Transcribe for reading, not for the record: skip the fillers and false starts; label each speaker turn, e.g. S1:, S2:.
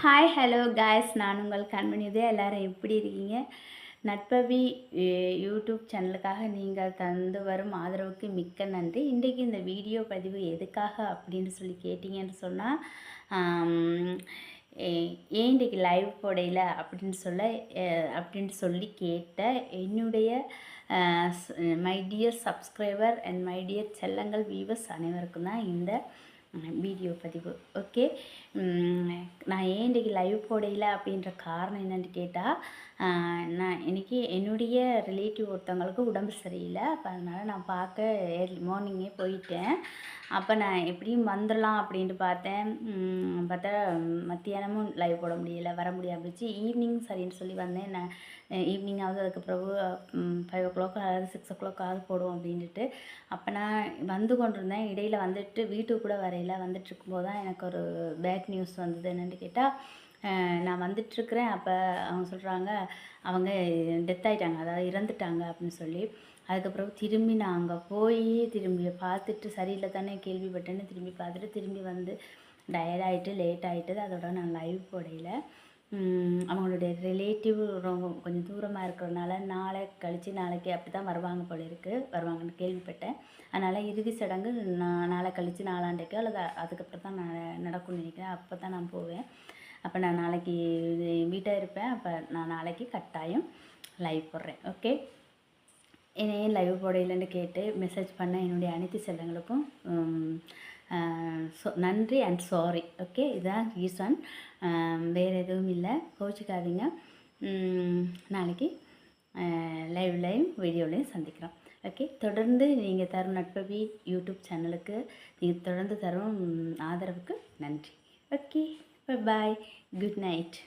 S1: Hi hello guys, நான் உங்கள் கண்மணியுதே. எல்லாரும் எப்படி இருக்கீங்க? நட்பவி யூடியூப் சேனலுக்காக நீங்கள் தந்து வரும் ஆதரவுக்கு மிக்க நன்றி. இன்றைக்கு இந்த வீடியோ பதிவு எதுக்காக அப்படின்னு சொல்லி கேட்டிங்கன்னு சொன்னால், ஏன் இன்றைக்கி லைவ் போடையில் அப்படின்னு சொல்லி கேட்ட என்னுடைய my dear subscriber and my dear செல்லங்கள் வியூவர்ஸ் அனைவருக்கும் தான் இந்த வீடியோ பதிவு. ஓகே, நான் ஏன் இன்றைக்கி லைவ் போடையில் அப்படின்ற காரணம் என்னென்னு கேட்டால், நான் இன்றைக்கி என்னுடைய ரிலேட்டிவ் ஒருத்தவங்களுக்கு உடம்பு சரியில்லை. அப்போ அதனால் நான் பார்க்க ஏர்லி மார்னிங்கே போயிட்டேன். அப்போ நான் எப்படியும் வந்துடலாம் அப்படின்ட்டு பார்த்தா மத்தியானமும் லைவ் போட முடியலை, வர முடியாமல் போச்சு. ஈவினிங் சரின்னு சொல்லி வந்தேன். நான் ஈவினிங்காவது அதுக்கு பிறகு 5 o'clock அதாவது 6 o'clock போடுவோம் அப்படின்ட்டு. அப்போ நான் வந்து கொண்டிருந்தேன். இடையில் வந்துட்டு வீட்டுக்கு கூட வரையில் வந்துட்டுருக்கும்போது தான் எனக்கு ஒரு பேட் நியூஸ் வந்தது. என்னென்னு கேட்டால், நான் வந்துட்டுருக்குறேன். அப்போ அவங்க சொல்கிறாங்க, அவங்க டெத் ஆகிட்டாங்க, அதாவது இறந்துட்டாங்க அப்படின்னு சொல்லி. அதுக்கப்புறம் திரும்பி நான் அங்கே போய் திரும்பி பார்த்துட்டு, சரியில்லை தானே கேள்விப்பட்டேன்னு திரும்பி பார்த்துட்டு திரும்பி வந்து டயர்டாகிட்டு லேட் ஆகிட்டது. அதோட நான் லைவ் போடையில் அவங்களுடைய ரிலேட்டிவ் ரொம்ப கொஞ்சம் தூரமாக இருக்கிறதுனால நாளைக்கு அப்படி தான் வருவாங்கன்னு கேள்விப்பட்டேன். அதனால் இறுதி சடங்கு நாளை கழித்து நாளாண்டைக்கோ அல்லது அதுக்கப்புறம் தான் நான் நடக்கும்னு நினைக்கிறேன். அப்போ தான் நான் போவேன். அப்போ நான் நாளைக்கு வீட்டாக இருப்பேன். அப்போ நான் நாளைக்கு கட்டாயம் லைவ் போடுறேன். ஓகே, ஏன் லைவ் போடையிலன்னு கேட்டு மெசேஜ் பண்ண என்னுடைய அனைத்து செல்லங்களுக்கும் நன்றி அண்ட் சாரி. ஓகே, இதுதான் ரீசன், வேறு எதுவும் இல்லை, கோச்சிக்காதீங்க. நாளைக்கு லைவ் வீடியோலையும் சந்திக்கிறோம். ஓகே, தொடர்ந்து நீங்கள் தரும் நட்பவி யூடியூப் சேனலுக்கு நீங்கள் தொடர்ந்து தரும் ஆதரவுக்கு நன்றி. ஓகே, பாய், குட் நைட்.